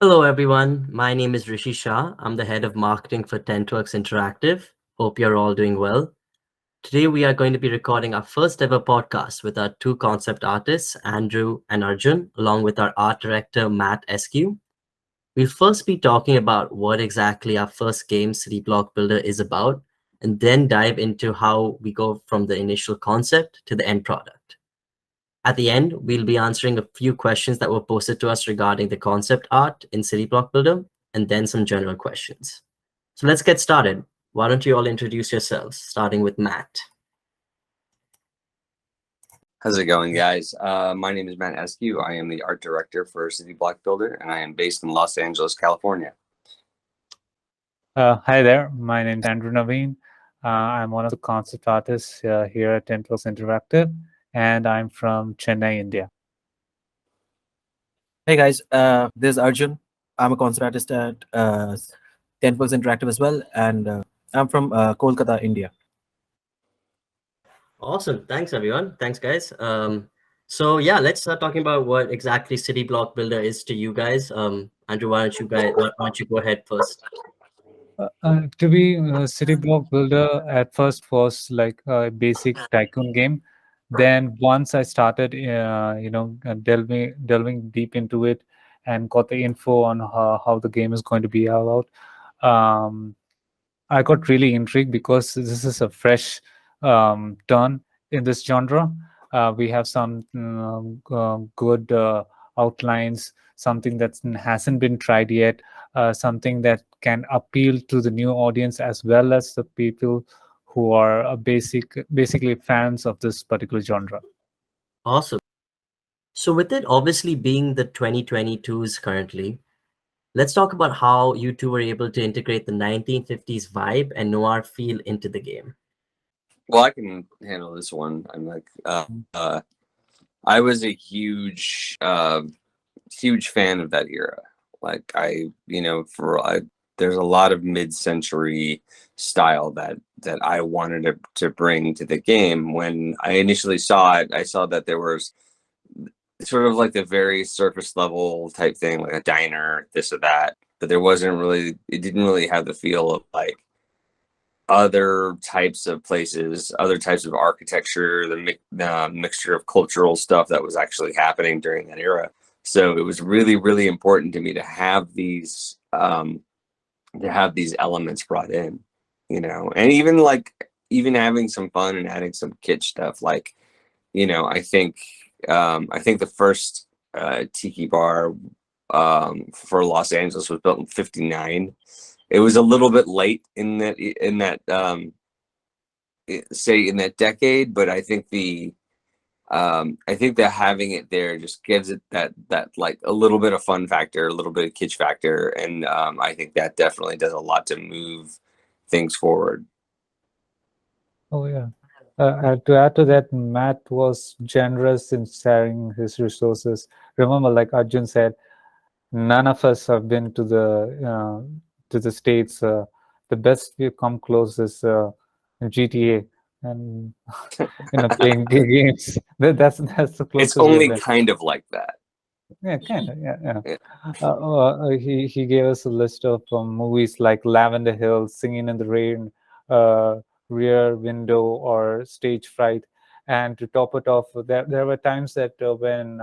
Hello, everyone. My name is Rishi Shah. I'm the head of marketing for Tentworks Interactive. Hope you're all doing well. Today, we are going to be recording our first ever podcast with our two concept artists, Andrew and Arjun, along with our art director, Matt Eskew. We'll first be talking about what exactly our first game, City Block Builder, is about, and then dive into how we go from the initial concept to the end product. At the end, we'll be answering a few questions that were posted to us regarding the concept art in City Block Builder, and then some general questions. So let's get started. Why don't you all introduce yourselves, starting with Matt? How's it going, guys? My name is Matt Eskew. I am the art director for City Block Builder, and I am based in Los Angeles, California. Hi there, my name is Andrew Naveen. I'm one of the concept artists here at Tentworks Interactive, and I'm from Chennai, India. Hey guys, this is Arjun. I'm a concept artist at Tentworks Interactive as well, and I'm from Kolkata, India. Awesome. Thanks, everyone. Thanks, guys. So yeah, let's start talking about what exactly City Block Builder is to you guys. Andrew, why don't you go ahead first? City Block Builder at first was like a basic tycoon game. Then once I started, delving deep into it and got the info on how the game is going to be about, um, I got really intrigued because this is a fresh turn in this genre. We have some good outlines, something that hasn't been tried yet, something that can appeal to the new audience as well as the people who are basically fans of this particular genre. Awesome. So with it obviously being the 2022s currently, let's talk about how you two were able to integrate the 1950s vibe and noir feel into the game. Well, I can handle this one. I was a huge fan of that era. Like there's a lot of mid-century style that I wanted to bring to the game. When I initially saw it, I saw that there was sort of like the very surface level type thing, like a diner, this or that, but it didn't really have the feel of like other types of places, other types of architecture, the mixture of cultural stuff that was actually happening during that era. So it was really, really important to me to have these elements brought in, and even having some fun and adding some kitsch stuff. Like, I think the first tiki bar for Los Angeles was built in '59. It was a little bit late in that decade, but I think that having it there just gives it that like a little bit of fun factor, a little bit of kitsch factor, and I think that definitely does a lot to move things forward. Oh yeah. To add to that, Matt was generous in sharing his resources. Remember, like Arjun said, none of us have been to the States. The best we've come close is GTA, and playing games. That's the closest. It's only kind of like that. Yeah, kind of. Yeah. He gave us a list of movies like Lavender Hill, Singing in the Rain, Rear Window, or Stage Fright. And to top it off, there were times that when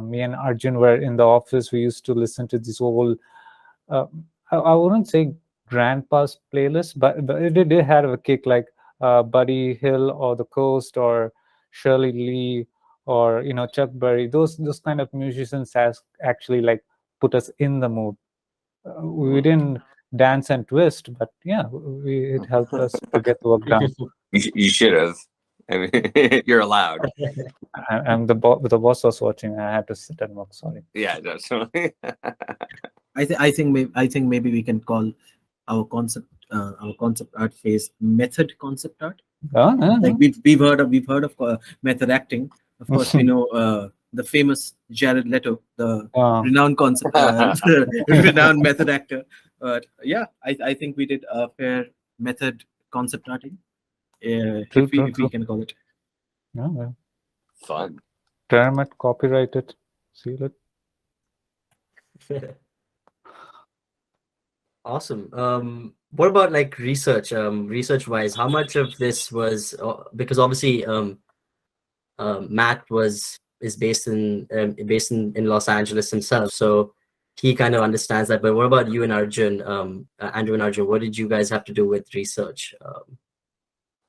me and Arjun were in the office, we used to listen to this whole, I wouldn't say grandpa's playlist, but it did have a kick, like Buddy Hill or The Coast or Shirley Lee or Chuck Berry. Those kind of musicians has actually like put us in the mood. We didn't dance and twist, but yeah, it helped us to get the work done. You should have. I mean, you're allowed. And the boss was watching. I had to sit and work. Sorry. Yeah, definitely. I think maybe we can call our concept art phase method concept art. Like we've heard of method acting. Of course, we know the famous Jared Leto, the renowned renowned method actor. But yeah, I think we did a fair method concept arting. If we can call it. Yeah. Fun. Term it, copyright it, seal it. Awesome. What about like research? Research wise, how much of this was because obviously Matt was is based in Los Angeles himself, so he kind of understands that. But what about you and Arjun, Andrew and Arjun? What did you guys have to do with research?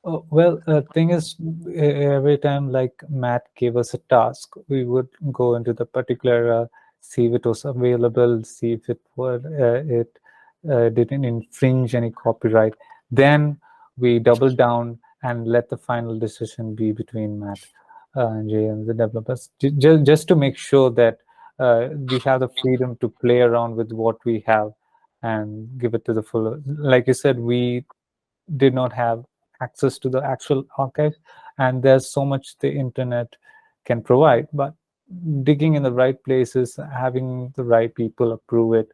Oh, well, thing is, every time like Matt gave us a task, we would go into the particular, see if it was available, see if it didn't infringe any copyright. Then we double down and let the final decision be between Matt and Jay and the developers, just to make sure that we have the freedom to play around with what we have and give it to the full. Like you said, we did not have access to the actual archive, and there's so much the internet can provide, but digging in the right places, having the right people approve it,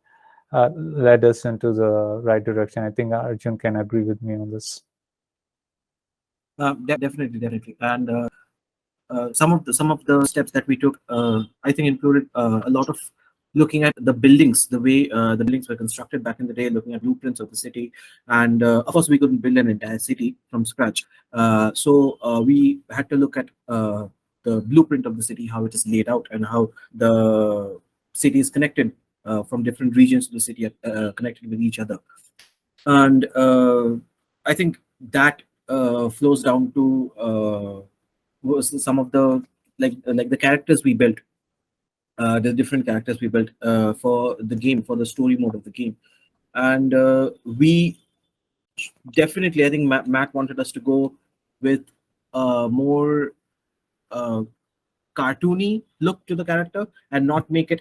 led us into the right direction. I think Arjun can agree with me on this. Definitely, and some of the steps that we took, I think, included a lot of looking at the buildings, the way the buildings were constructed back in the day, looking at blueprints of the city, and of course we couldn't build an entire city from scratch. So we had to look at the blueprint of the city, how it is laid out, and how the city is connected from different regions of the city, connected with each other. And I think that flows down to was some of the like the characters we built, the different characters we built for the game, for the story mode of the game. And we definitely, I think Matt wanted us to go with a more cartoony look to the character and not make it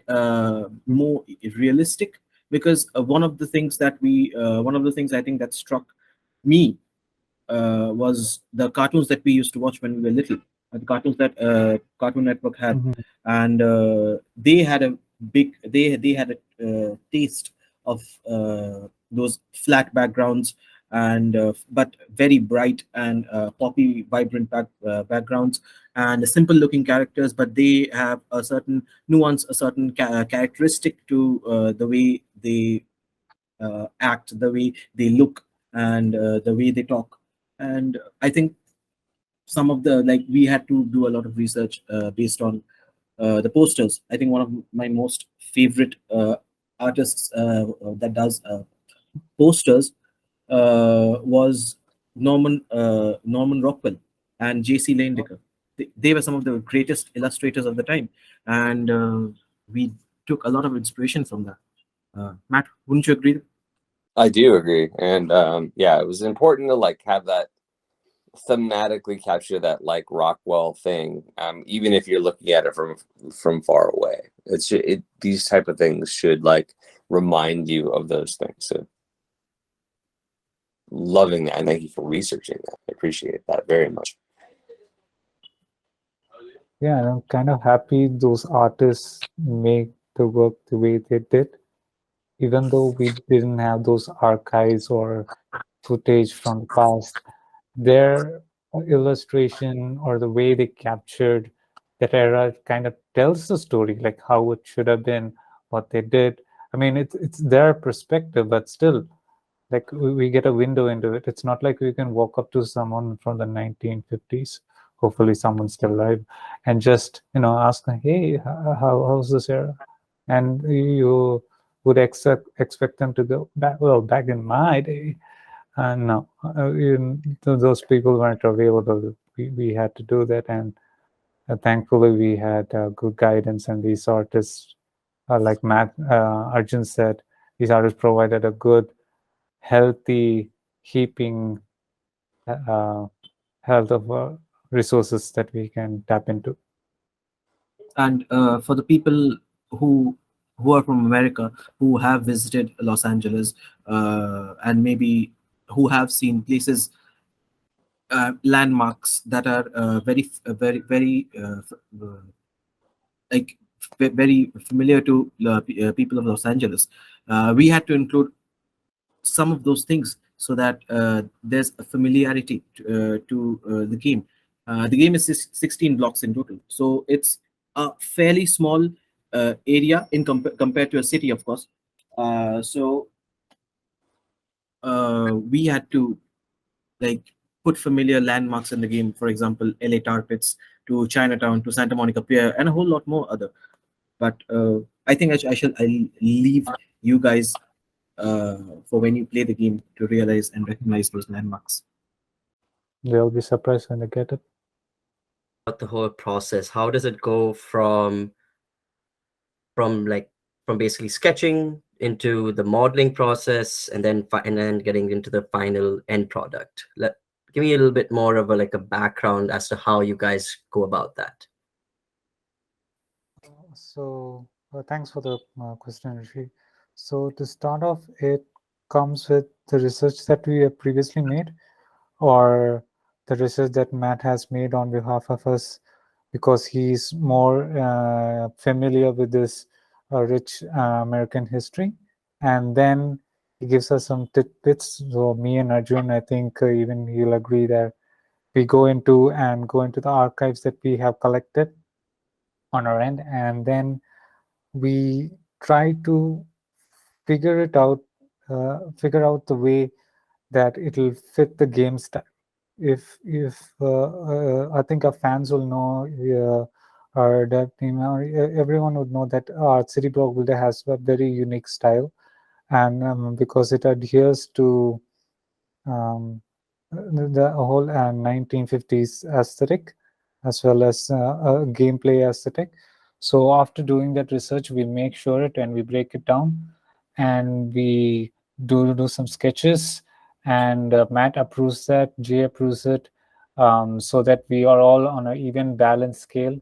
more realistic, because one of the things I think that struck me was the cartoons that we used to watch when we were little, the cartoons that Cartoon Network had. And they had a they had a taste of those flat backgrounds, and but very bright and poppy, vibrant backgrounds, and simple looking characters, but they have a certain nuance, a certain characteristic to the way they act, the way they look, and the way they talk. And I think some of the, like, we had to do a lot of research based on the posters. I think one of my most favorite artists that does posters was Norman Rockwell and J.C. Leyendecker. They were some of the greatest illustrators of the time, and we took a lot of inspiration from that. Matt, wouldn't you agree? I do agree, and yeah, it was important to like have that thematically capture that like Rockwell thing, even if you're looking at it from far away. These type of things should like remind you of those things. So loving that, and thank you for researching that. I appreciate that very much. Yeah, I'm kind of happy those artists make the work the way they did, even though we didn't have those archives or footage from the past. Their illustration or the way they captured that era kind of tells the story, like how it should have been, what they did. I mean, it's their perspective, but still, like we get a window into it. It's not like we can walk up to someone from the 1950s, hopefully someone's still alive, and just ask them, hey, how's this era? And you would expect them to go back, well, back in my day. And no, those people weren't available. We had to do that, and thankfully we had good guidance, and these artists, like Arjun said, these artists provided a good, healthy, heaping health of resources that we can tap into. And for the people who are from America, who have visited Los Angeles, and maybe who have seen places, landmarks that are very like very familiar to people of Los Angeles, we had to include some of those things so that there's a familiarity to the game. The game is 16 blocks in total, so it's a fairly small area in compared to a city, of course. So we had to like put familiar landmarks in the game. For example, LA Tar Pits to Chinatown to Santa Monica Pier and a whole lot more other. But I think I'll leave you guys for when you play the game to realize and recognize those landmarks. They'll be surprised when they get it. About the whole process, how does it go from like from basically sketching into the modeling process and then getting into the final end product? Give me a little bit more of a background as to how you guys go about that. So thanks for the question, Rishi. So to start off, it comes with the research that we have previously made, or the research that Matt has made on behalf of us, because he's more familiar with this rich American history. And then he gives us some tidbits. So me and Arjun, I think even he'll agree that we go into the archives that we have collected on our end, and then we try to figure it out, figure out the way that it'll fit the game style. If I think our fans will know, our dev team, everyone would know that our city block builder has a very unique style, and because it adheres to um, the whole 1950s aesthetic as well as gameplay aesthetic. So after doing that research, we make sure it and we break it down, and we do some sketches, and Matt approves that, Jay approves it, so that we are all on an even balance scale.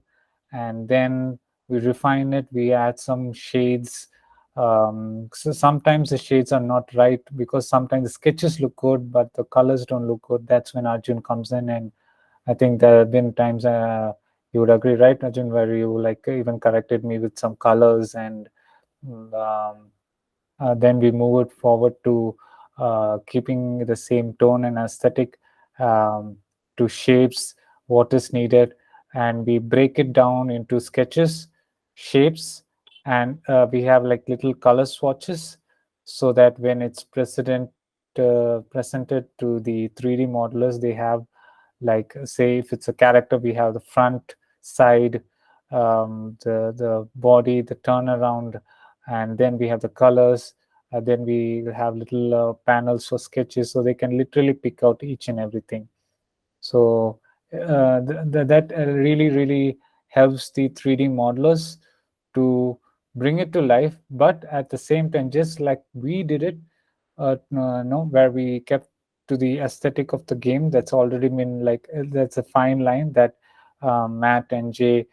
And then we refine it, we add some shades. So sometimes the shades are not right, because sometimes the sketches look good but the colors don't look good. That's when Arjun comes in, and I think there have been times, you would agree, right, Arjun, where you like even corrected me with some colors, and um, then we move it forward to keeping the same tone and aesthetic, um, to shapes, what is needed, and we break it down into sketches, shapes, and we have like little color swatches, so that when it's presented to the 3D modelers, they have, like, say if it's a character, we have the front, side, the body, the turnaround, and then we have the colors. Then we have little panels for sketches, so they can literally pick out each and everything. So that really helps the 3D modelers to bring it to life. But at the same time, just like we did it, no, where we kept to the aesthetic of the game, that's already been like, that's a fine line that Matt and Jay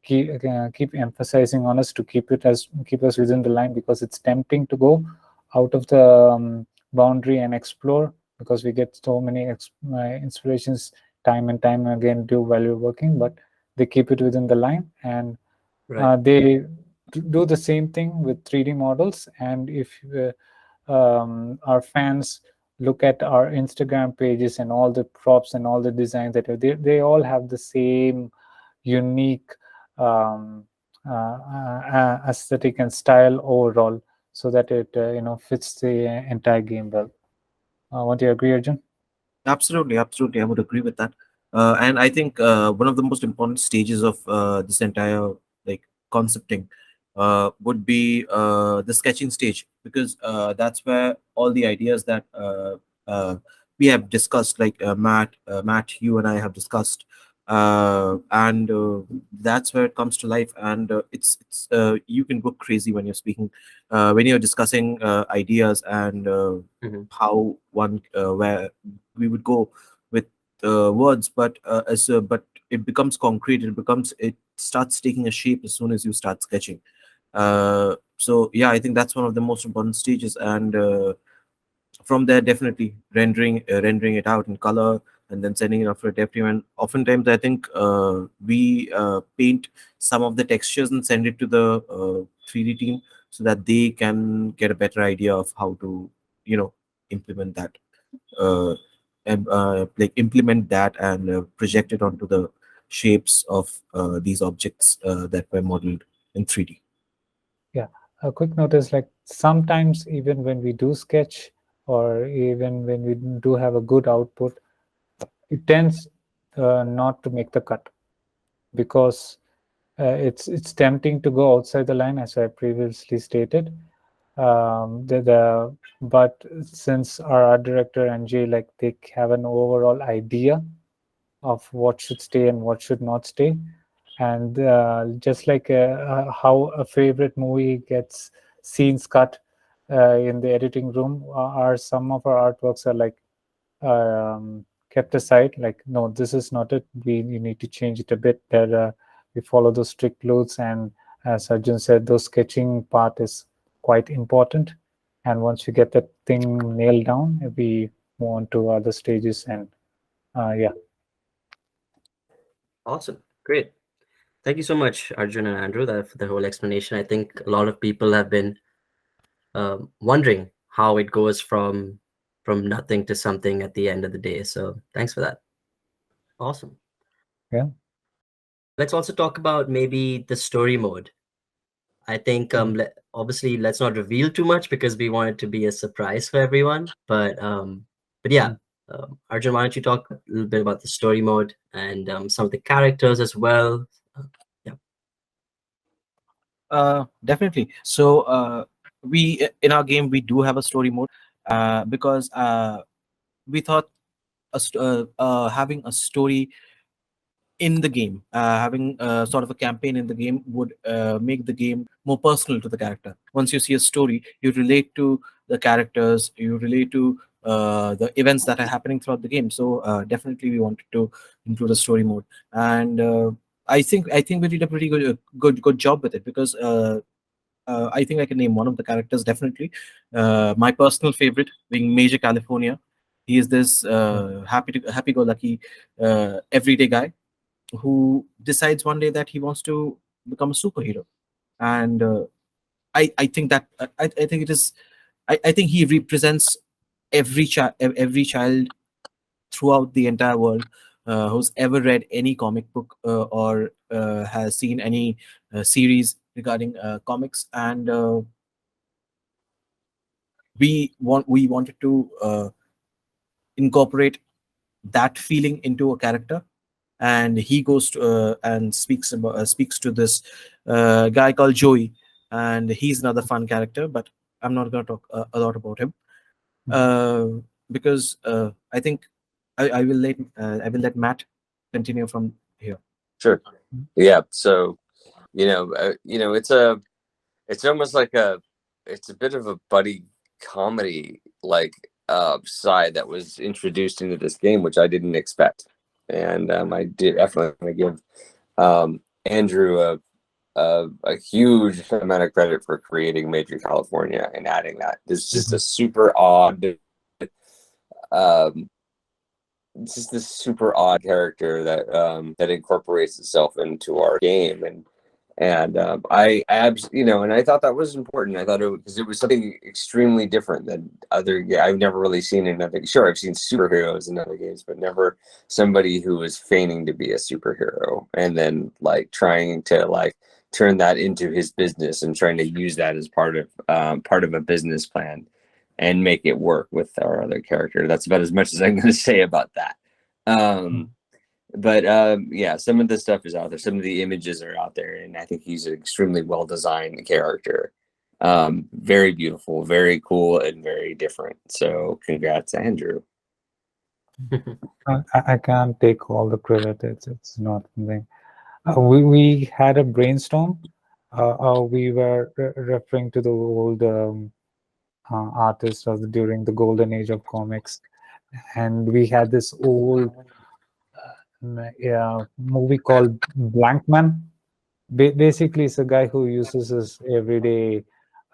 keep emphasizing on us, to keep us within the line, because it's tempting to go out of the boundary and explore, because we get so many inspirations time and time again do while you're working, but they keep it within the line, and they do the same thing with 3D models. And if our fans look at our Instagram pages and all the props and all the designs that they all have the same unique aesthetic and style overall, so that it fits the entire game well. Won't you agree, Arjun? Absolutely, absolutely. I would agree with that. And I think one of the most important stages of this entire like concepting would be the sketching stage, because that's where all the ideas that we have discussed, like Matt, you and I have discussed, and that's where it comes to life. And it's you can go crazy when you're speaking, when you're discussing ideas, and how one where we would go with words, but but it becomes concrete. It starts taking a shape as soon as you start sketching. So yeah, I think that's one of the most important stages, and from there, definitely rendering it out in color, and then sending it off to a dev team. And oftentimes, I think we paint some of the textures and send it to the 3D team, so that they can get a better idea of how to implement that, uh, like implement that, and project it onto the shapes of these objects that were modeled in 3D. Yeah, a quick note is, like, sometimes even when we do sketch, or even when we do have a good output, it tends not to make the cut, because it's tempting to go outside the line, as I previously stated. But since our art director and Jay, like, they have an overall idea of what should stay and what should not stay, and just like how a favorite movie gets scenes cut in the editing room, are some of our artworks are like kept aside, like, no, this is not it, you need to change it a bit better. We follow those strict rules, and as Arjun said, those sketching part is quite important, and once you get that thing nailed down, we move on to other stages. And yeah. Awesome. Great. Thank you so much, Arjun and Andrew, for the whole explanation. I think a lot of people have been wondering how it goes from nothing to something at the end of the day. So thanks for that. Awesome. Yeah. Let's also talk about maybe the story mode. I think obviously let's not reveal too much because we want it to be a surprise for everyone. But yeah, Arjun, why don't you talk a little bit about the story mode and some of the characters as well? Definitely. So we in our game we do have a story mode, because we thought having a story in the game, having sort of a campaign in the game would make the game more personal to the character. Once you see a story, you relate to the characters, you relate to the events that are happening throughout the game. So definitely we wanted to include a story mode, and I think we did a pretty good job with it, because I think I can name one of the characters definitely. My personal favorite being Major California. He is this happy-go-lucky everyday guy who decides one day that he wants to become a superhero, and I think that I think it is I think he represents every child throughout the entire world who's ever read any comic book or has seen any series regarding comics, and we wanted to incorporate that feeling into a character, and he goes to, and speaks to this guy called Joey, and he's another fun character, but I'm not going to talk a lot about him because I think I will let Matt continue from here. Sure. Yeah. So it's almost like it's a bit of a buddy comedy like side that was introduced into this game, which I didn't expect, and I did definitely want to give Andrew a huge amount of credit for creating Major California and adding that. It's just a super odd, it's just this super odd character that incorporates itself into our game, and and I thought that was important. I thought because it was something extremely different than I've never really seen in other. Sure, I've seen superheroes in other games, but never somebody who was feigning to be a superhero and then like trying to like turn that into his business and trying to use that as part of a business plan and make it work with our other character. That's about as much as I'm going to say about that. But yeah, some of the stuff is out there. Some of the images are out there, and I think he's an extremely well designed character. Very beautiful, very cool, and very different. So, congrats, Andrew. I can't take all the credit. It's not something. We had a brainstorm. We were referring to the old artists during the golden age of comics, and we had this old movie called Blank Man. Basically, it's a guy who uses his everyday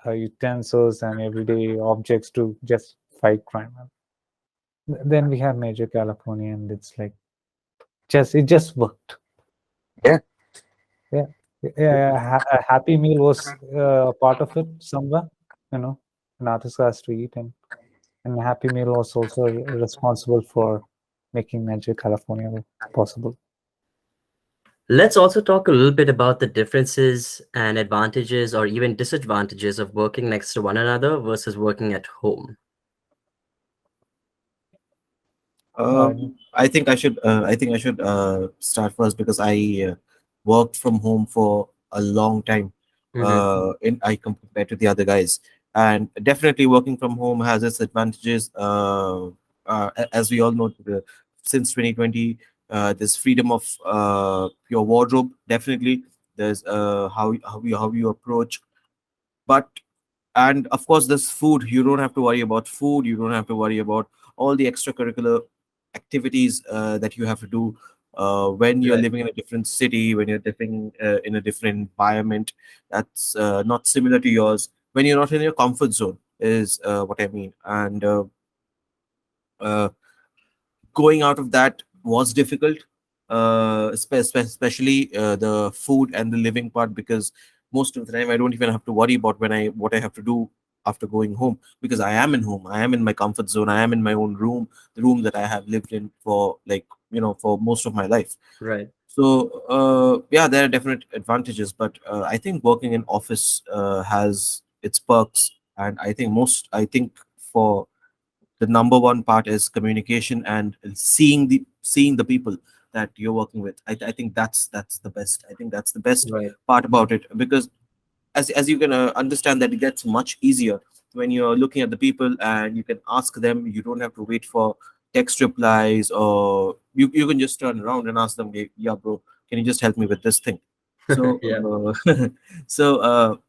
utensils and everyday objects to just fight crime. Then we have Major California, and it's like it just worked. Yeah. A Happy Meal was part of it somewhere. An artist has to eat, and Happy Meal was also responsible for making Major California possible. Let's also talk a little bit about the differences and advantages or even disadvantages of working next to one another versus working at home. I think I should. I think I should start first because I worked from home for a long time. Hmm. Compared to the other guys, and definitely working from home has its advantages. As we all know, since 2020, there's freedom of your wardrobe. Definitely, there's how you approach, but and of course there's food. You don't have to worry about food, you don't have to worry about all the extracurricular activities that you have to do when you're Right. living in a different city, when you're living in a different environment that's not similar to yours, when you're not in your comfort zone is what I mean. And uh, going out of that was difficult, especially the food and the living part, because most of the time I don't even have to worry about what I have to do after going home, because I am in home, I am in my comfort zone, I am in my own room, the room that I have lived in for, like, for most of my life. Right. So yeah, there are definite advantages, but I think working in office has its perks, and I think for the number one part is communication and seeing the people that you're working with. I think that's the best. I think that's the best Right. part about it, because as you can understand that it gets much easier when you're looking at the people and you can ask them. You don't have to wait for text replies, or you can just turn around and ask them, "Hey, yeah bro, can you just help me with this thing?" So Yeah. so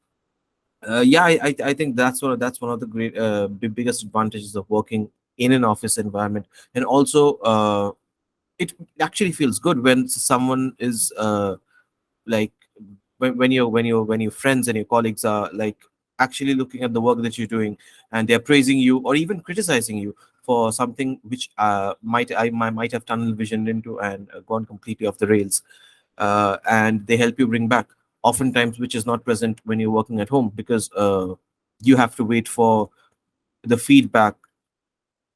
yeah, I think that's one of the biggest advantages of working in an office environment. And also it actually feels good when someone is like, when your friends and your colleagues are like actually looking at the work that you're doing, and they're praising you or even criticizing you for something which might have tunnel vision into and gone completely off the rails, and they help you bring back, oftentimes, which is not present when you're working at home, because you have to wait for the feedback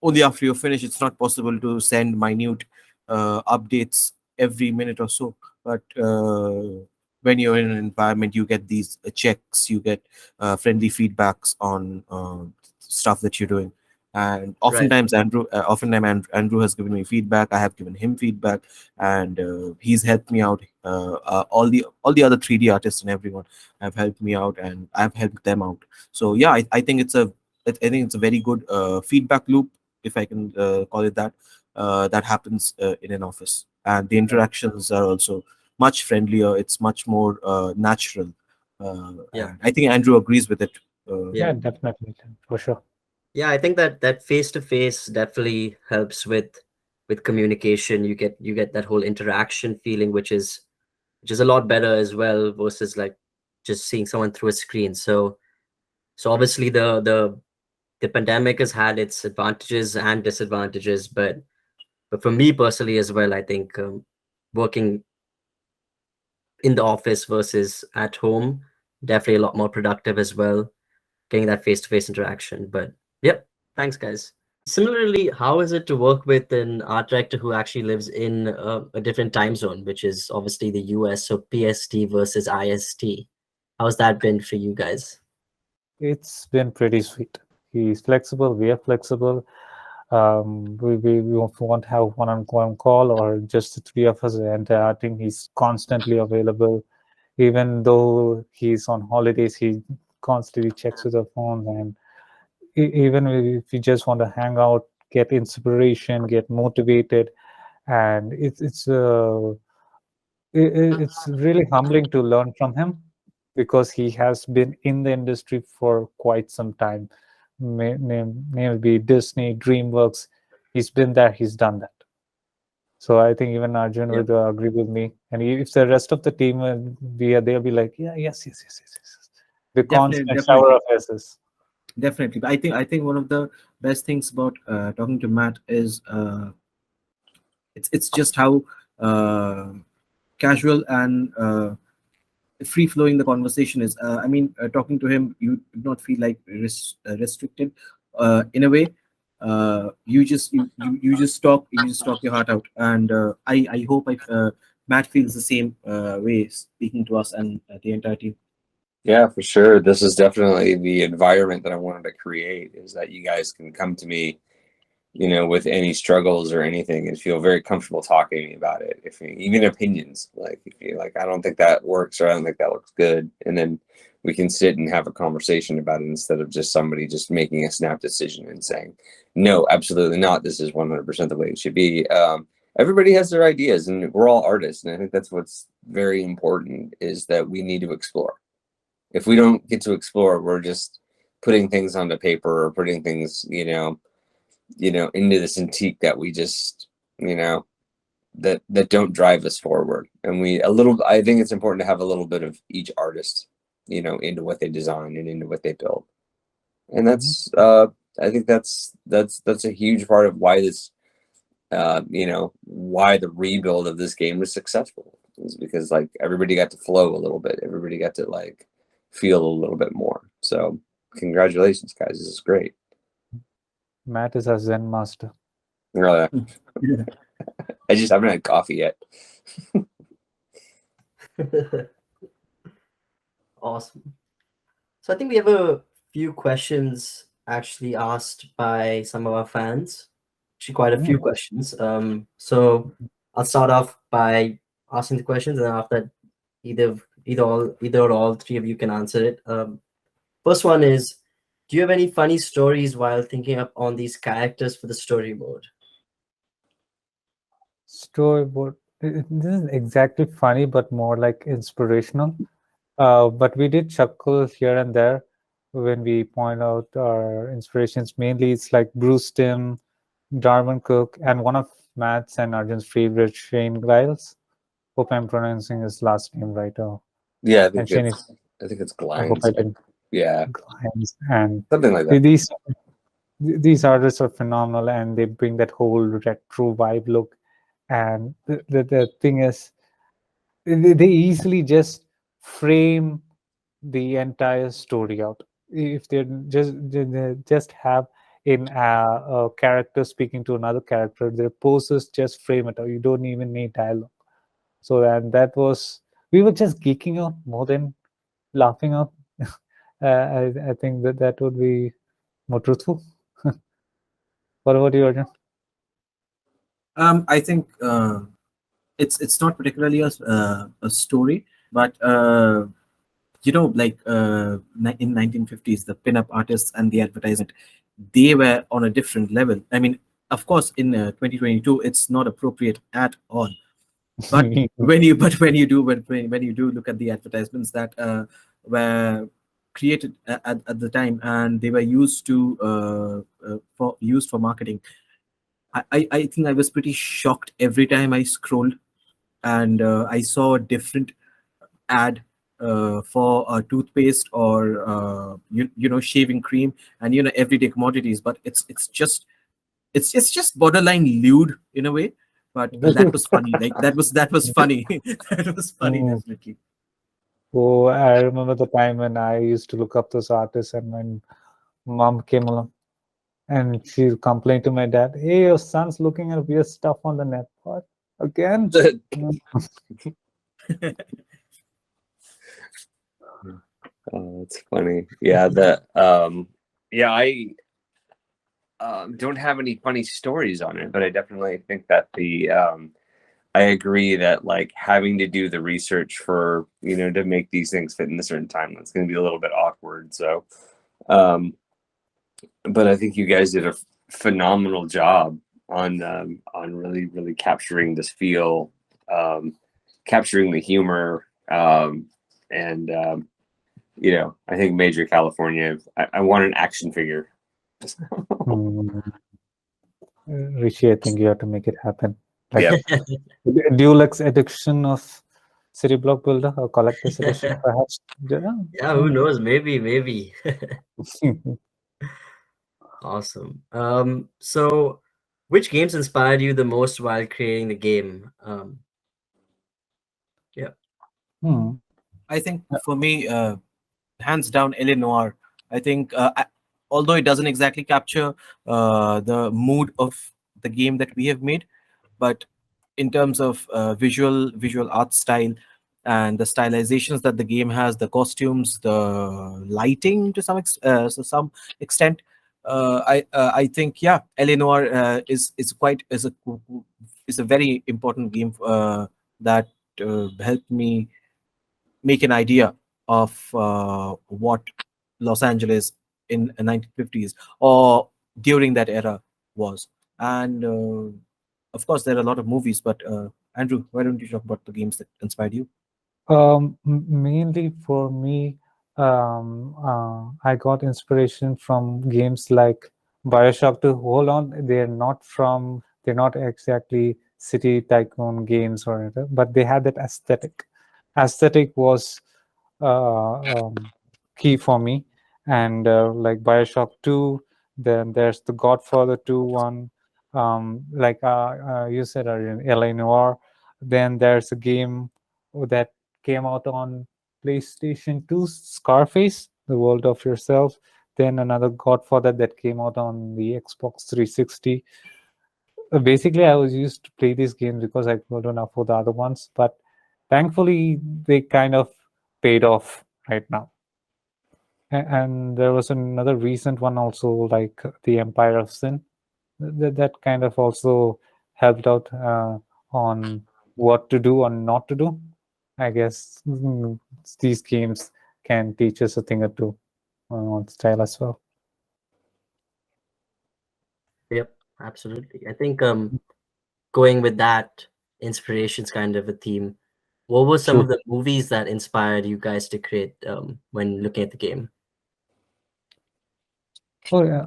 only after you finish. It's not possible to send minute updates every minute or so. But when you're in an environment, you get these checks, you get friendly feedbacks on stuff that you're doing. And Right. Andrew has given me feedback. I have given him feedback, and he's helped me out. All the other 3D artists and everyone have helped me out, and I've helped them out. So yeah, I think it's a very good feedback loop, if I can call it that, that happens in an office. And the Right. interactions are also much friendlier. It's much more natural. Yeah. And I think Andrew agrees with it. Yeah. Yeah, definitely, for sure. Yeah, I think that face to face definitely helps with communication. You get that whole interaction feeling, which is a lot better as well versus like just seeing someone through a screen. So obviously the pandemic has had its advantages and disadvantages, but for me personally as well, I think working in the office versus at home definitely a lot more productive as well, getting that face to face interaction. But yep, thanks guys. Similarly, how is it to work with an art director who actually lives in a different time zone, which is obviously the US, so PST versus IST? How's that been for you guys? It's been pretty sweet. He's flexible. We are flexible. We won't have one-on-one call or just the three of us, and I think he's constantly available. Even though he's on holidays, he constantly checks with the phone. And even if you just want to hang out, get inspiration, get motivated, and it's really humbling to learn from him, because he has been in the industry for quite some time. Maybe Disney, DreamWorks. He's been there, he's done that. So I think even Arjun Yep. would agree with me. And if the rest of the team be they'll be like, yeah, yes, yes, yes, yes, yes, yes. The Definitely, constant shower definitely, of S's. definitely. I think one of the best things about talking to Matt is it's just how uh, casual and free flowing the conversation is. I mean, talking to him, you do not feel like restricted in a way. You just talk your heart out, and I hope Matt feels the same way speaking to us and the entire team. Yeah, for sure. This is definitely the environment that I wanted to create, is that you guys can come to me, with any struggles or anything and feel very comfortable talking to me about it. Even opinions, like if you like, I don't think that works, or I don't think that looks good. And then we can sit and have a conversation about it instead of just somebody just making a snap decision and saying, no, absolutely not. This is 100% the way it should be. Everybody has their ideas and we're all artists. And I think that's what's very important, is that we need to explore. If we don't get to explore, we're just putting things onto paper or putting things, into this antique that we just, that don't drive us forward. And I think it's important to have a little bit of each artist, into what they design and into what they build. And that's, I think that's a huge part of why this, why the rebuild of this game was successful, is because like everybody got to flow a little bit. Everybody got to like feel a little bit more. So congratulations, guys. This is great. Matt is our Zen master. Really? I just haven't had coffee yet. Awesome. So I think we have a few questions actually asked by some of our fans. Actually, quite a few questions. So I'll start off by asking the questions, and then after that, either or all three of you can answer it. First one is, do you have any funny stories while thinking up on these characters for the storyboard? Storyboard. This isn't exactly funny, but more like inspirational. But we did chuckle here and there when we point out our inspirations. Mainly, it's like Bruce Timm, Darwin Cook, and one of Matt's and Arjun's favorite, Shane Giles. Hope I'm pronouncing his last name right. Yeah, I And think Shane it's I hope Glines. I didn't. Yeah, Glines. And something like that. these artists are phenomenal, and they bring that whole retro vibe look. And the thing is, they easily just frame the entire story out. If they just have in a character speaking to another character, their poses just frame it out. You don't even need dialogue. So and that was, we were just geeking out more than laughing out. I think that would be more truthful. What about you, Arjun? I think it's not particularly a story, but like in 1950s, the pin-up artists and the advertisement, they were on a different level. I mean, of course, in 2022, it's not appropriate at all. But when you do look at the advertisements that were created at the time, and they were used for marketing, I think I was pretty shocked every time I scrolled and I saw a different ad for toothpaste or shaving cream and everyday commodities, but it's just borderline lewd in a way. But that was funny. Like that was funny. That was funny, definitely. Oh, I remember the time when I used to look up those artists, and my mom came along and she complained to my dad, "Hey, your son's looking at weird stuff on the net." What? Again? Oh, that's funny. Yeah, I don't have any funny stories on it, but I definitely think that I agree that like having to do the research for to make these things fit in a certain time, that's going to be a little bit awkward. So, but I think you guys did a phenomenal job on really capturing this feel, capturing the humor, and I think Major California. I want an action figure. Rishi, I think you have to make it happen. Like, Yeah. Deluxe edition of City Block Builder or collector's edition, perhaps. Yeah, who knows? Maybe. Awesome. So which games inspired you the most while creating the game? Yeah. I think for me, hands down, L.A. Noir. I think, although it doesn't exactly capture the mood of the game that we have made, but in terms of visual art style and the stylizations that the game has, the costumes, the lighting to some extent. I think, yeah, Eleanor is a very important game that helped me make an idea of what Los Angeles in the 1950s or during that era was. And of course, there are a lot of movies, but Andrew, why don't you talk about the games that inspired you? Mainly for me, I got inspiration from games like Bioshock 2. Hold on, they're not exactly city tycoon games or anything, but they had that aesthetic. Aesthetic was key for me, and like Bioshock 2. Then there's the Godfather 2 one, like you said, Arjun, LA Noir. Then there's a game that came out on PlayStation 2, Scarface, The World of Yourself. Then another Godfather that came out on the Xbox 360. Basically, I was used to play these games because I couldn't afford the other ones, but thankfully, they kind of paid off right now. And there was another recent one also, like The Empire of Sin, that kind of also helped out on what to do or not to do. I guess these games can teach us a thing or two on style as well. Yep, absolutely. I think going with that inspiration's kind of a theme. What were some of True. the movies that inspired you guys to create when looking at the game? Oh yeah.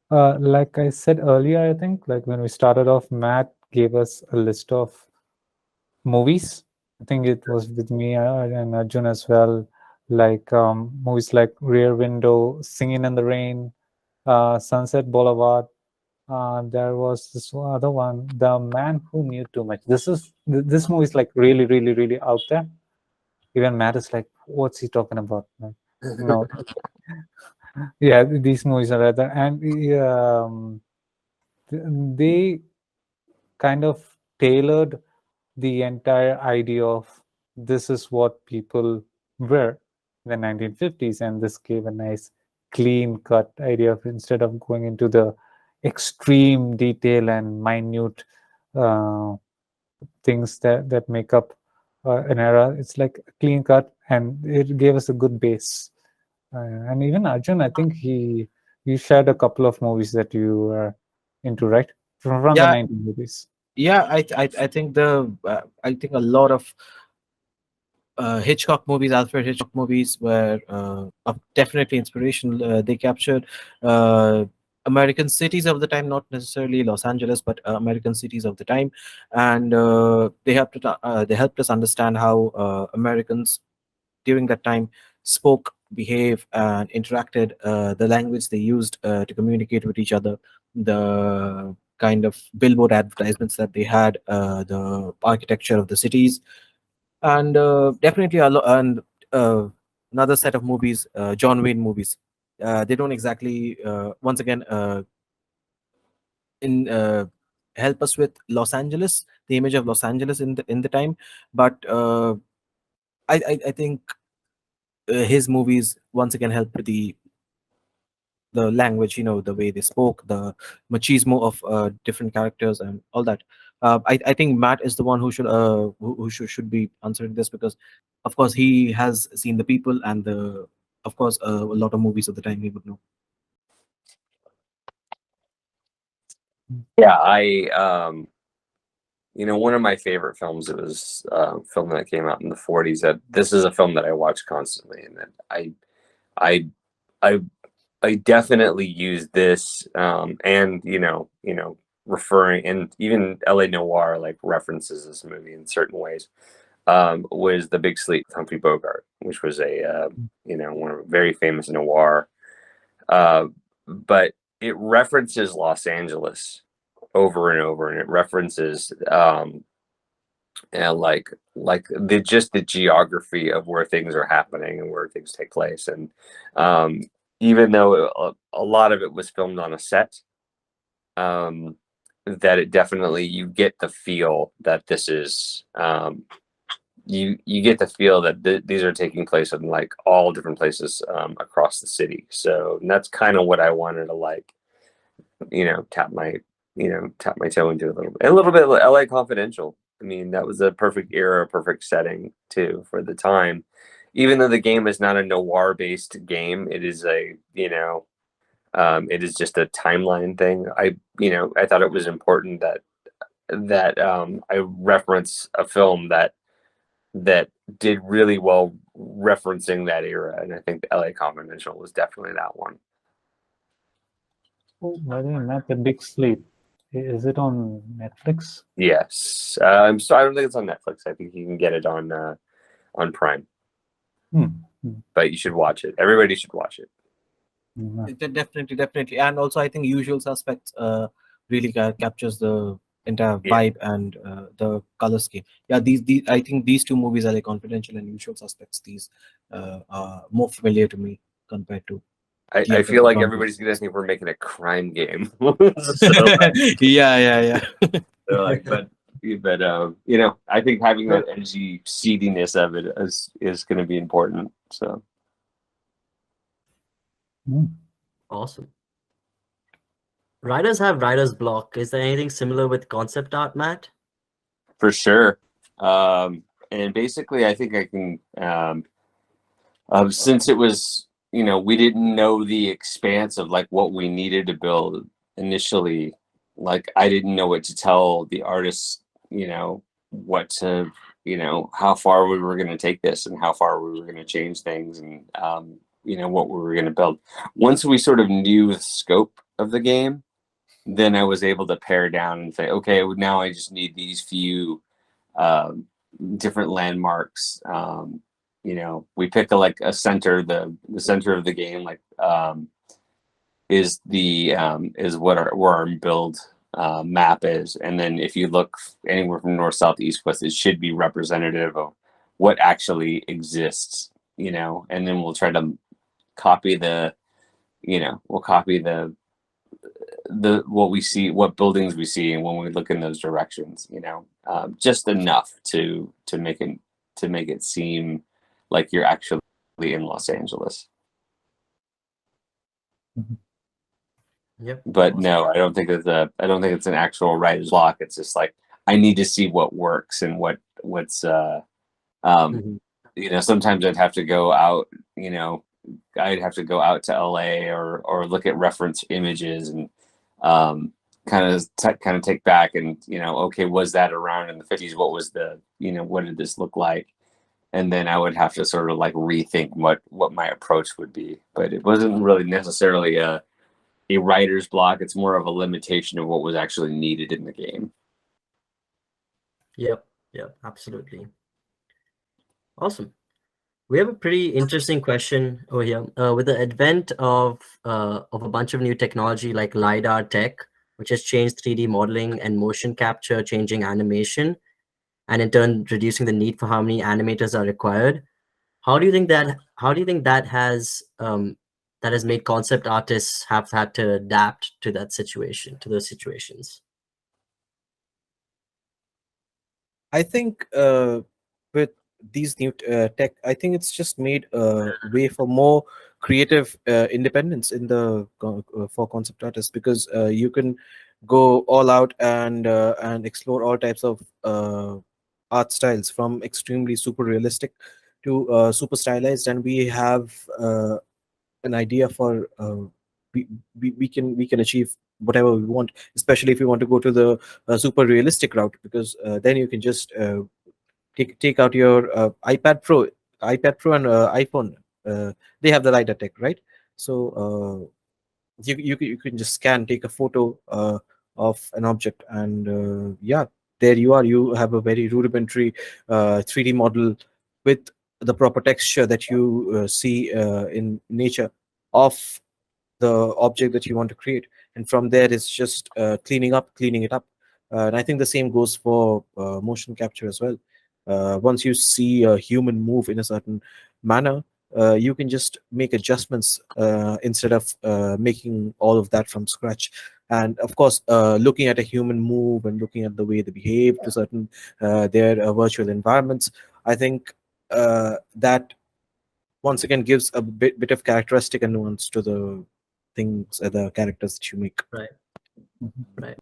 Like I said earlier, I think like when we started off, Matt gave us a list of movies. I think it was with me and Arjun as well. Like movies like Rear Window, Singing in the Rain, Sunset Boulevard. There was this other one, The Man Who Knew Too Much. This movie is like really, really, really out there. Even Matt is like, what's he talking about? Like, no, yeah, these movies are rather, and they kind of tailored the entire idea of this is what people were in the 1950s, and this gave a nice clean cut idea of, instead of going into the extreme detail and minute uh, things that make up an era. It's like a clean cut, and it gave us a good base. And even Arjun, I think you shared a couple of movies that you were into, right? From the Yeah, 19 movies. yeah. I think a lot of Hitchcock movies, Alfred Hitchcock movies, were definitely inspirational. They captured uh, American cities of the time, not necessarily Los Angeles, but American cities of the time, and they helped us understand how Americans during that time spoke, behave, and interacted. The language they used to communicate with each other, the kind of billboard advertisements that they had, the architecture of the cities, and definitely and uh, another set of movies, John Wayne movies. They don't exactly once again in help us with Los Angeles, the image of Los Angeles in the time, but I think his movies once again help with the language, the way they spoke, the machismo of different characters and all that. I think Matt is the one who should be answering this, because of course he has seen the people and the of course a lot of movies of the time he would know. Yeah, one of my favorite films, it was a film that came out in the 40s. That this is a film that I watch constantly, and that I I I definitely use this, and referring, and even LA Noir like references this movie in certain ways. Was The Big Sleep with Humphrey Bogart, which was one of a very famous noir, uh, but it references Los Angeles over and over, and it references and like the geography of where things are happening and where things take place. And even though a lot of it was filmed on a set, um that it definitely, you get the feel that this is you get the feel that these are taking place in like all different places across the city. So that's kind of what I wanted to like, tap my tap my toe into a little bit. A little bit of LA Confidential. I mean, that was a perfect era, perfect setting too for the time. Even though the game is not a noir based game, it is it is just a timeline thing. I thought it was important that I reference a film that did really well referencing that era, and I think LA Confidential was definitely that one. Oh, by the way, Matt, the big sleep. Is it on Netflix? Yes, so I don't think it's on Netflix. I think you can get it on Prime. But you should watch it. Everybody should watch it. Definitely, and also I think Usual Suspects really captures the entire vibe and the color scheme. Yeah, these I think these two movies, are like Confidential and Usual Suspects. These are more familiar to me compared to. I feel like everybody's gonna think we're making a crime game. Yeah. Like, but I think having that edgy seediness of it is going to be important. So Awesome. Writers have writer's block. Is there anything similar with concept art, Matt? For sure. And basically, I think I can. Since it was, we didn't know the expanse of like what we needed to build initially. Like I didn't know what to tell the artists, what to, how far we were going to take this and how far we were going to change things and, what we were going to build. Once we sort of knew the scope of the game, then I was able to pare down and say, okay, now I just need these few different landmarks. We pick a center, the center of the game, is where our build map is, and then if you look anywhere from north, south, east, west, it should be representative of what actually exists, and then we'll try to copy what we see, what buildings we see, and when we look in those directions, just enough to make it seem like you're actually in Los Angeles. Yep. But no, I don't think it's an actual writer's block. It's just like I need to see what works and what's sometimes I'd have to go out, I'd have to go out to LA or look at reference images and kind of take back and okay, was that around in the 50s? What was what did this look like? And then I would have to sort of like rethink what my approach would be. But it wasn't really necessarily a writer's block. It's more of a limitation of what was actually needed in the game. Yep, absolutely. Awesome. We have a pretty interesting question over here. With the advent of a bunch of new technology like LiDAR tech, which has changed 3D modeling and motion capture, changing animation, and in turn reducing the need for how many animators are required. How do you think that has made concept artists have had to adapt to those situations? I think with these new tech, I think it's just made a way for more creative independence in the for concept artists, because you can go all out and explore all types of art styles, from extremely super realistic to super stylized, and we have an idea for we can achieve whatever we want, especially if you want to go to the super realistic route, because then you can just take out your ipad pro and iPhone. They have the LiDAR tech, right? So you can just take a photo of an object, and there you are. You have a very rudimentary 3D model with the proper texture that you see in nature of the object that you want to create, and from there it's just cleaning it up. And I think the same goes for motion capture as well. Once you see a human move in a certain manner, you can just make adjustments instead of making all of that from scratch. And of course, looking at a human move and looking at the way they behave to certain their virtual environments, I think that once again gives a bit of characteristic and nuance to the things, the characters that you make. Right. Right.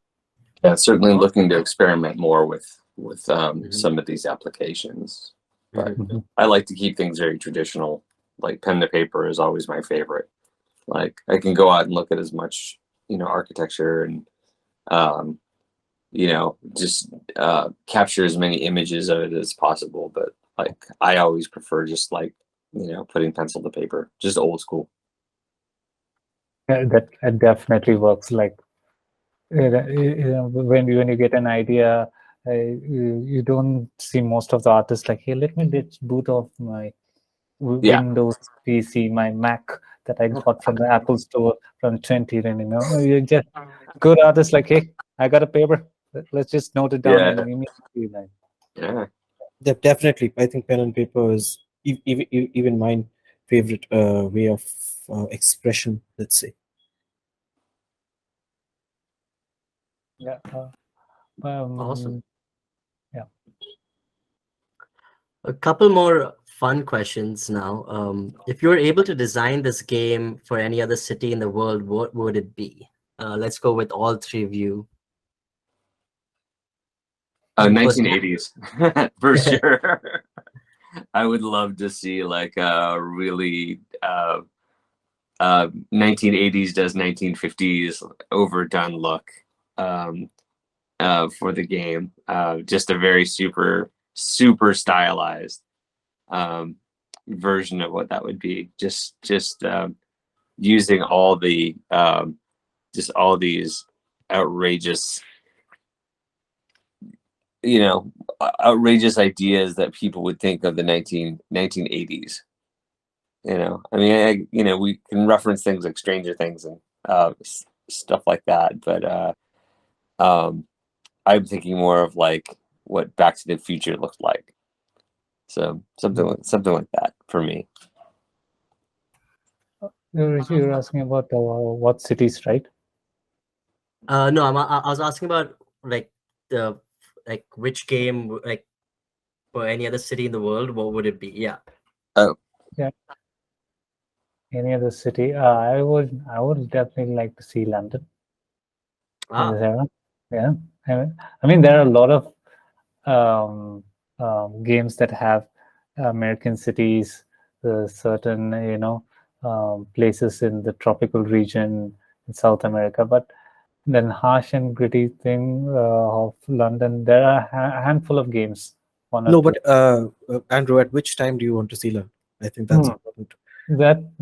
Yeah, certainly looking to experiment more with Mhm. some of these applications, but Mhm. I like to keep things very traditional. Like pen to paper is always my favorite. Like I can go out and look at as much, architecture and um, just capture as many images of it as possible. But like I always prefer just like putting pencil to paper, just old school. Yeah, that definitely works. Like when you get an idea, you don't see most of the artists like, hey, let me boot off my Yeah. Windows PC, my Mac that I got from the Apple Store from 20. And you just good artists like, hey, I got a paper. Let's just note it down Yeah. and immediately like. Yeah. Definitely, I think pen and paper is even my favorite way of expression, let's say. Yeah. Awesome. Yeah. A couple more fun questions now. If you were able to design this game for any other city in the world, what would it be? Let's go with all three of you. 1980s for sure. I would love to see like a really 1980s does 1950s overdone look for the game. Just a very super stylized version of what that would be. Just using all the just all these outrageous outrageous ideas that people would think of the 1980s. I mean, we can reference things like Stranger Things and stuff like that, but I'm thinking more of like what Back to the Future looked like. So something like that for me. You're asking about what cities, right? No, I was asking about like which game, like for any other city in the world, what would it be? Yeah. Oh. Yeah. Any other city? I would definitely like to see London in this era. Yeah. I mean, there are a lot of games that have American cities, certain places in the tropical region in South America, but then harsh and gritty thing of London. There are a handful of games. One or No, two. but Andrew, at which time do you want to see London? I think that's important. That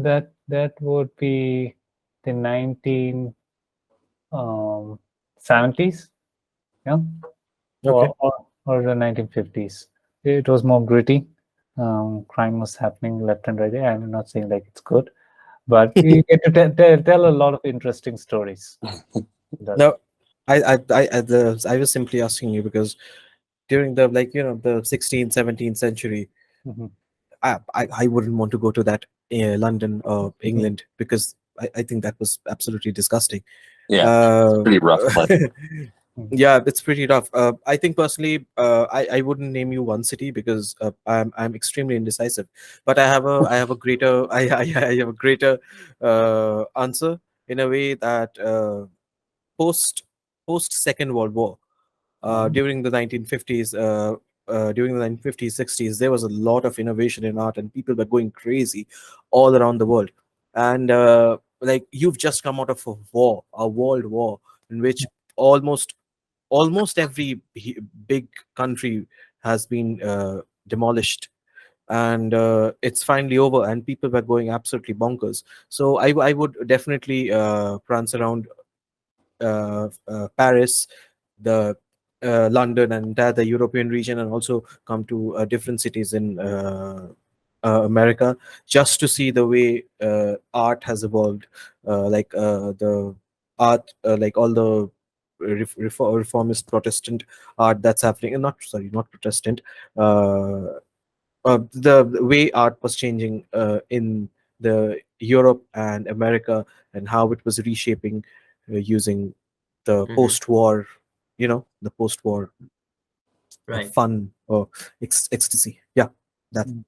would be the 1970s, yeah, Okay. or the 1950s. It was more gritty. Crime was happening left and right. I'm not saying like it's good, but you get to tell a lot of interesting stories. No, I was simply asking you because during the the 16th, 17th century, Mhm. I wouldn't want to go to that London or England because I think that was absolutely disgusting. Yeah, Uh, pretty rough place. yeah, it's pretty rough. I think personally, I wouldn't name you one city because I'm extremely indecisive. But I have a greater I have a greater answer in a way that post post Second World War, during the 1950s, during the 1950s, 60s, there was a lot of innovation in art, and people were going crazy all around the world. And like you've just come out of a world war, in which almost every big country has been demolished, and it's finally over, and people were going absolutely bonkers. So I would definitely prance around Paris, the London, and the European region, and also come to different cities in America, just to see the way art has evolved, the art, like all the reformist Protestant art that's happening, and not sorry, not Protestant. the way art was changing in the Europe and America, and how it was reshaping using the Hmm. post-war, the post-war Right. fun or ecstasy. Yeah, that. Mm.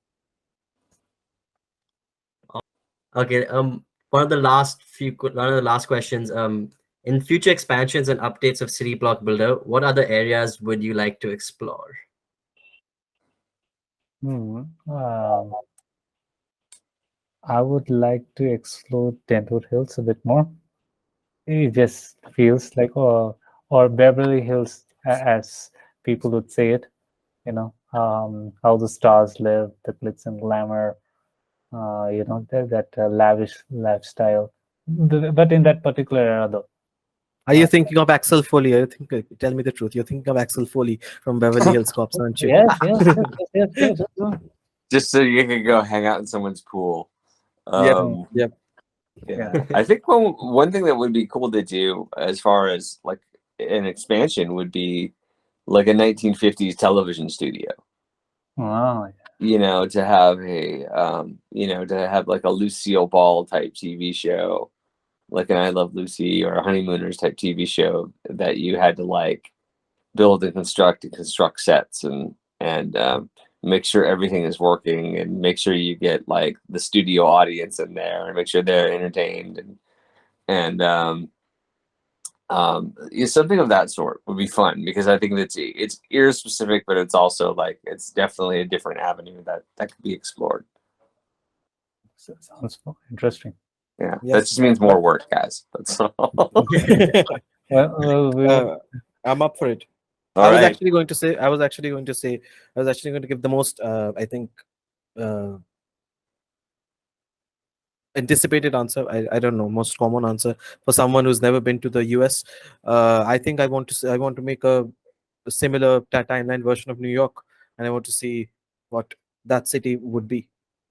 Okay. One of the last questions. In future expansions and updates of City Block Builder, what other areas would you like to explore? Hmm. I would like to explore Tentwood Hills a bit more. It just feels like, or Beverly Hills, as people would say it. How the stars live, the glitz and glamour, that lavish lifestyle. But in that particular era, though. Are you thinking of Axel Foley? Tell me the truth. You're thinking of Axel Foley from Beverly Hills Cops, aren't you? Yes, yes, yes, yes, yes, yes. Just so you can go hang out in someone's pool. Yep. Um, Yep. yeah, I think one thing that would be cool to do as far as like an expansion would be like a 1950s television studio. Oh, To have to have like a Lucille Ball type TV show, like an I Love Lucy or a Honeymooners type TV show that you had to like build and construct sets and make sure everything is working and make sure you get like the studio audience in there and make sure they're entertained and something of that sort would be fun because I think it's ear specific, but it's also like it's definitely a different avenue that could be explored. sounds interesting. Yeah, Yep. that just means more work, guys. That's all. I'm up for it. All I was right. actually going to say. I was actually going to give the most. I think. Anticipated answer. I don't know. Most common answer for someone who's never been to the US. I think I want to make a similar timeline version of New York, and I want to see what that city would be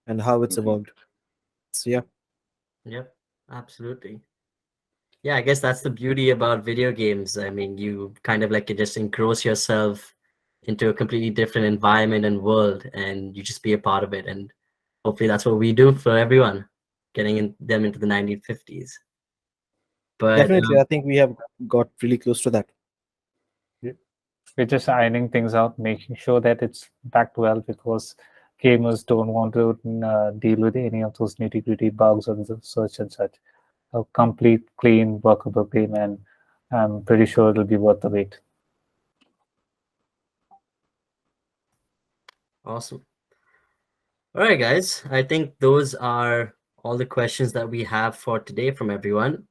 and how it's evolved. So yeah. Yep, absolutely. Yeah, I guess that's the beauty about video games. I mean, you kind of like can just engross yourself into a completely different environment and world, and you just be a part of it. And hopefully, that's what we do for everyone, them into the 1950s. But Definitely, I think we have got really close to that. We're just ironing things out, making sure that it's packed well because gamers don't want to deal with any of those nitty gritty bugs or such and such. A complete, clean, workable game, and I'm pretty sure it'll be worth the wait. awesome. All right, guys. I think those are all the questions that we have for today from everyone.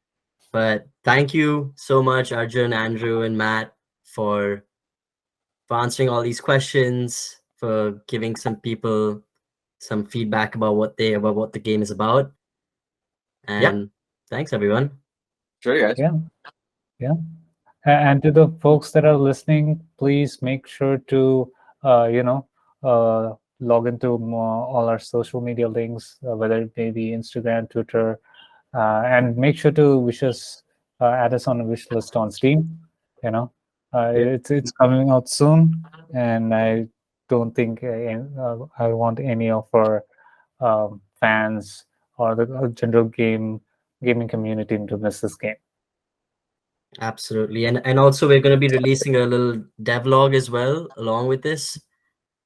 But thank you so much, Arjun, Andrew, and Matt, for answering all these questions, for giving some people some feedback about what the game is about. And thanks, everyone. Sure, guys. Yeah, yeah. And to the folks that are listening, please make sure to log into all our social media links, whether it may be Instagram, Twitter, and make sure to wish us, add us on a wish list on Steam. It's coming out soon, and I don't think I want any of our fans or the general gaming community to miss this game. Absolutely. And also we're going to be releasing a little devlog as well along with this,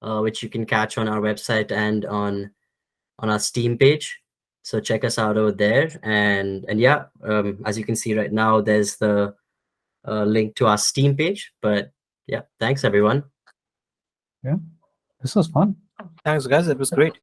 which you can catch on our website and on our Steam page. So check us out over there. And yeah, as you can see right now, there's the link to our Steam page. But yeah, thanks everyone. Yeah, this was fun. Thanks, guys. It was great.